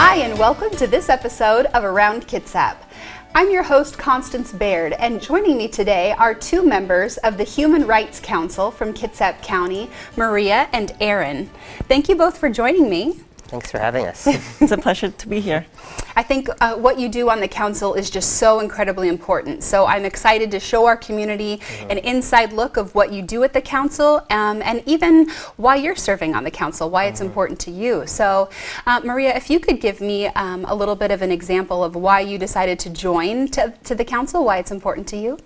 Hi, and welcome to this episode of Around Kitsap. I'm your host, Constance Baird, and joining me today are two members of the Human Rights Council from Kitsap County, Maria and Airen. Thank you both for joining me. Thanks for having us. It's a pleasure to be here. I think what you do on the council is just so incredibly important. So I'm excited to show our community an inside look of what you do at the council and even why you're serving on the council, why it's important to you. So Maria, if you could give me a little bit of an example of why you decided to join to the council, why it's important to you.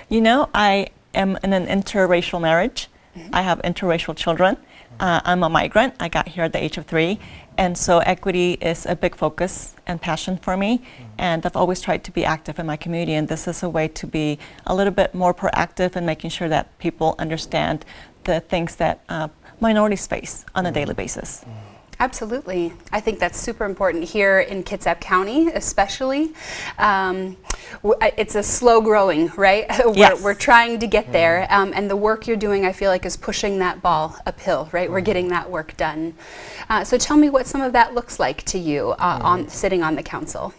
You know, I am in an interracial marriage. I have interracial children. I'm a migrant. I got here at the age of 3. And so equity is a big focus and passion for me. And I've always tried to be active in my community. And this is a way to be a little bit more proactive in making sure that people understand the things that minorities face on a daily basis. Absolutely. I think that's super important here in Kitsap County, especially. It's a slow growing, right? Yes. We're trying to get there. And the work you're doing, I feel like, is pushing that ball uphill, right? We're getting that work done. So tell me what some of that looks like to you on sitting on the council.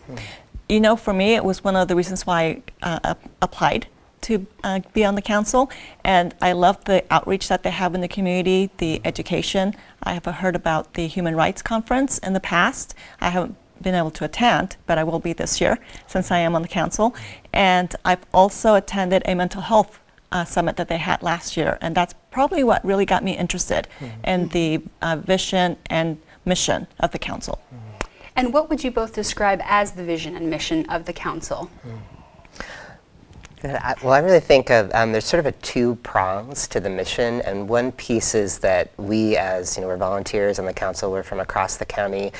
You know, for me, it was one of the reasons why I applied to be on the council, and I love the outreach that they have in the community, the education. I have heard about the Human Rights Conference in the past. I haven't been able to attend, but I will be this year since I am on the council. And I've also attended a mental health summit that they had last year, and that's probably what really got me interested in the vision and mission of the council. And what would you both describe as the vision and mission of the council? Well, I really think of there's sort of a 2 prongs to the mission, and one piece is that we, as we're volunteers on the council, we're from across the county,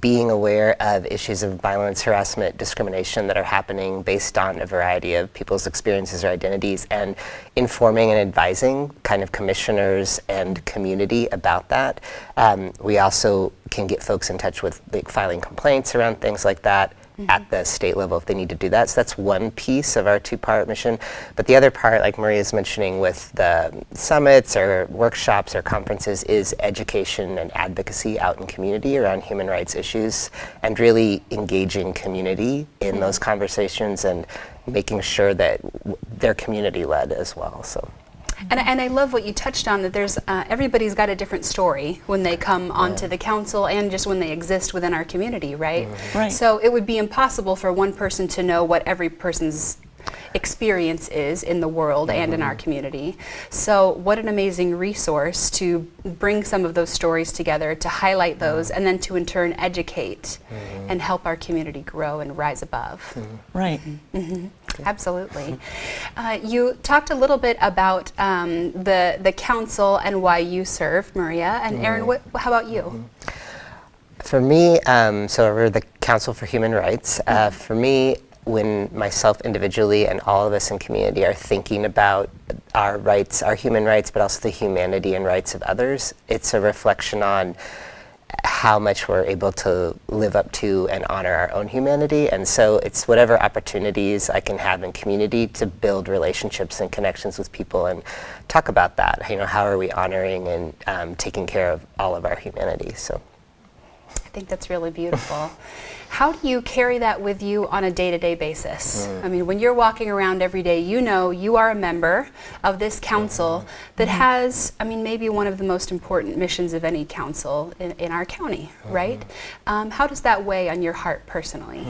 being aware of issues of violence, harassment, discrimination that are happening based on a variety of people's experiences or identities, and informing and advising kind of commissioners and community about that. We also can get folks in touch with filing complaints around things like that at the state level if they need to do that. So that's one piece of our 2-part mission. But the other part, like Maria's mentioning with the summits or workshops or conferences, is education and advocacy out in community around human rights issues, and really engaging community in those conversations and making sure that they're community-led as well. So. And I love what you touched on, that there's everybody's got a different story when they come onto the council and just when they exist within our community, right? Right. So it would be impossible for one person to know what every person's experience is in the world and in our community. So what an amazing resource to bring some of those stories together, to highlight those, and then to in turn educate and help our community grow and rise above. Right. Absolutely. You talked a little bit about the council and why you serve, Maria. And Airen, how about you? For me, so we're the Council for Human Rights. For me, when myself individually and all of us in community are thinking about our rights, our human rights, but also the humanity and rights of others, it's a reflection on how much we're able to live up to and honor our own humanity. And so it's whatever opportunities I can have in community to build relationships and connections with people and talk about that. How are we honoring and taking care of all of our humanity? So I think that's really beautiful. How do you carry that with you on a day-to-day basis? I mean, when you're walking around every day, you know you are a member of this council that has, maybe one of the most important missions of any council in our county, right? How does that weigh on your heart personally?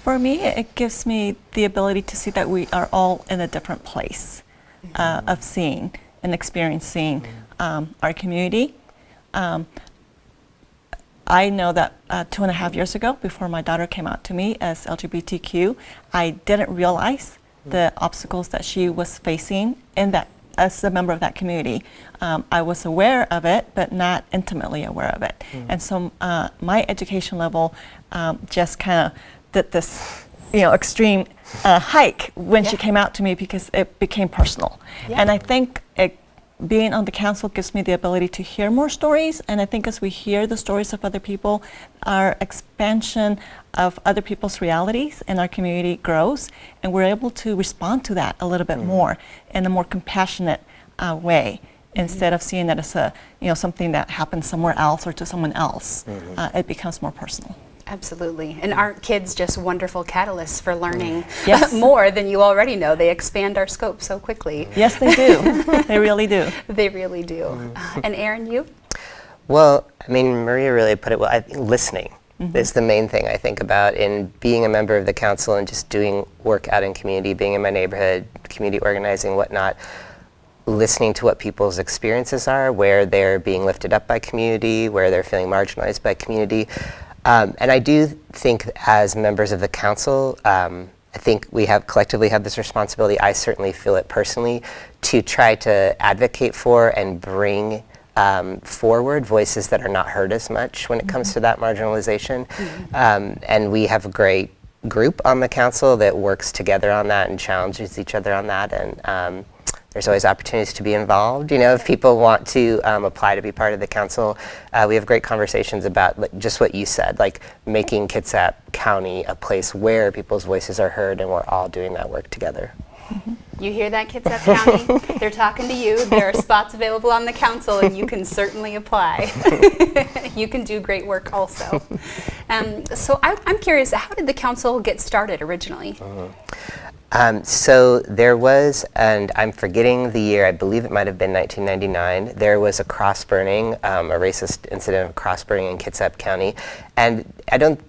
For me, it gives me the ability to see that we are all in a different place of seeing and experiencing our community. I know that 2.5 years ago, before my daughter came out to me as LGBTQ, I didn't realize the obstacles that she was facing in that as a member of that community. I was aware of it, but not intimately aware of it. And so my education level just kind of did this extreme hike when she came out to me, because it became personal. And I think being on the council gives me the ability to hear more stories, and I think as we hear the stories of other people, our expansion of other people's realities in our community grows, and we're able to respond to that a little bit more in a more compassionate way, instead of seeing that as a something that happens somewhere else or to someone else. It becomes more personal. Absolutely. And aren't kids just wonderful catalysts for learning Yes. more than you already know? They expand our scope so quickly. Yes, they do. They really do. They really do. And Airen, you? Well, I mean, Maria really put it well. I think listening is the main thing I think about in being a member of the council and just doing work out in community, being in my neighborhood, community organizing, whatnot. Listening to what people's experiences are, where they're being lifted up by community, where they're feeling marginalized by community. And I do think as members of the council, I think we have collectively have this responsibility, I certainly feel it personally, to try to advocate for and bring forward voices that are not heard as much when it comes to that marginalization. And we have a great group on the council that works together on that and challenges each other on that. And there's always opportunities to be involved. You know, if people want to apply to be part of the council, we have great conversations about just what you said, like making Kitsap County a place where people's voices are heard, and we're all doing that work together. You hear that, Kitsap County? They're talking to you. There are spots available on the council, and you can certainly apply. You can do great work also. So I'm curious, how did the council get started originally? So there was, and I'm forgetting the year, I believe it might have been 1999, there was a cross-burning, a racist incident of cross-burning in Kitsap County. And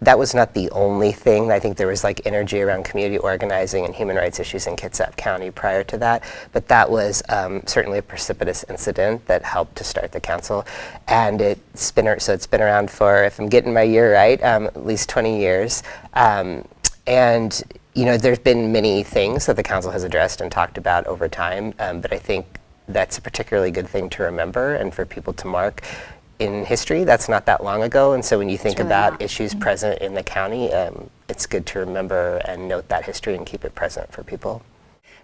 that was not the only thing. I think there was like energy around community organizing and human rights issues in Kitsap County prior to that. But that was certainly a precipitous incident that helped to start the council. And it's been around for, if I'm getting my year right, at least 20 years. And you know, there's been many things that the council has addressed and talked about over time, but I think that's a particularly good thing to remember and for people to mark in history. That's not that long ago, and so when you think really about not. issues present in the county, it's good to remember and note that history and keep it present for people.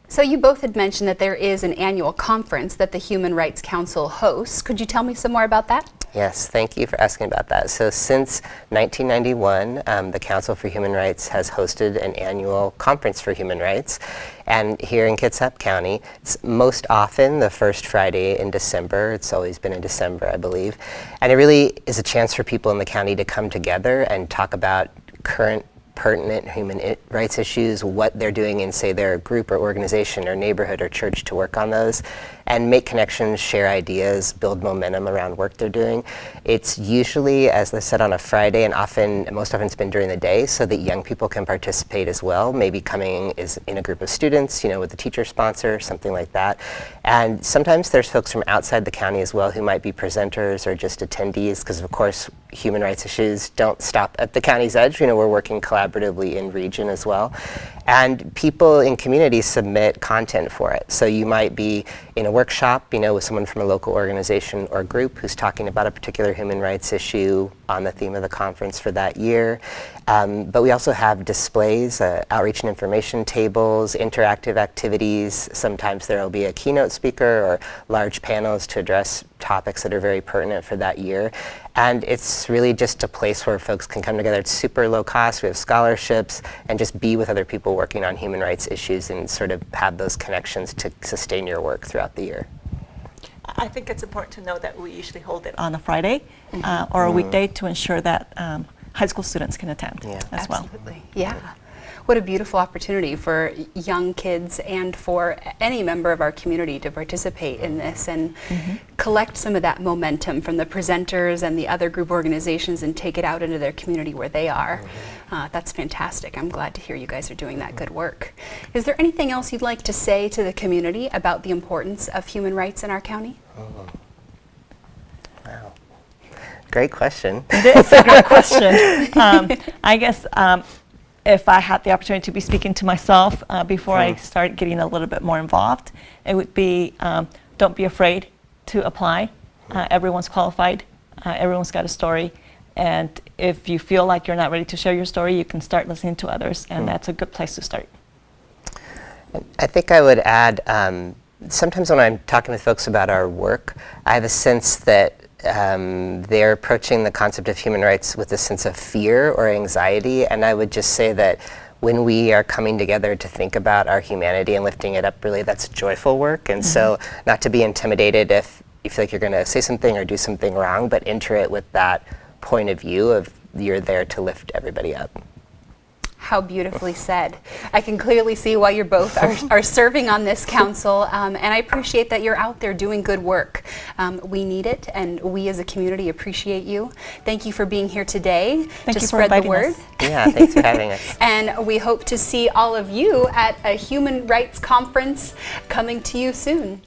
So you both had mentioned that there is an annual conference that the Human Rights Council hosts. Could you tell me some more about that? Yes, thank you for asking about that. So since 1991, the Council for Human Rights has hosted an annual conference for human rights. And here in Kitsap County, it's most often the first Friday in December. It's always been in December, I believe. And it really is a chance for people in the county to come together and talk about current pertinent human rights issues, what they're doing in, say, their group or organization or neighborhood or church to work on those, and make connections, share ideas, build momentum around work they're doing. It's usually, as I said, on a Friday, and most often it's been during the day, so that young people can participate as well, maybe coming is in a group of students, you know, with a teacher sponsor, something like that. And sometimes there's folks from outside the county as well who might be presenters or just attendees, because of course human rights issues don't stop at the county's edge. You know, we're working collaboratively in region as well. And people in communities submit content for it. So you might be in a workshop, you know, with someone from a local organization or group who's talking about a particular human rights issue on the theme of the conference for that year. But we also have displays, outreach and information tables, interactive activities. Sometimes there will be a keynote speaker or large panels to address topics that are very pertinent for that year. And it's really just a place where folks can come together. It's super low cost. We have scholarships, and just be with other people working on human rights issues and sort of have those connections to sustain your work throughout the year. I think it's important to know that we usually hold it on a Friday or a weekday to ensure that high school students can attend as well. Absolutely. Yeah. What a beautiful opportunity for young kids and for any member of our community to participate in this and collect some of that momentum from the presenters and the other group organizations and take it out into their community where they are. That's fantastic. I'm glad to hear you guys are doing that good work. Is there anything else you'd like to say to the community about the importance of human rights in our county? Wow. Great question. It is a great question. I guess if I had the opportunity to be speaking to myself before I start getting a little bit more involved, it would be don't be afraid to apply. Everyone's qualified. Everyone's got a story. And if you feel like you're not ready to share your story, you can start listening to others, and that's a good place to start. I think I would add, sometimes when I'm talking with folks about our work, I have a sense that they're approaching the concept of human rights with a sense of fear or anxiety, and I would just say that when we are coming together to think about our humanity and lifting it up, really that's joyful work. And so not to be intimidated if you feel like you're going to say something or do something wrong, but enter it with that point of view of you're there to lift everybody up. How beautifully said. I can clearly see why you're both are serving on this council, and I appreciate that you're out there doing good work. We need it, and we as a community appreciate you. Thank you for being here today to spread the word. Yeah, thanks for having us. And we hope to see all of you at a human rights conference coming to you soon.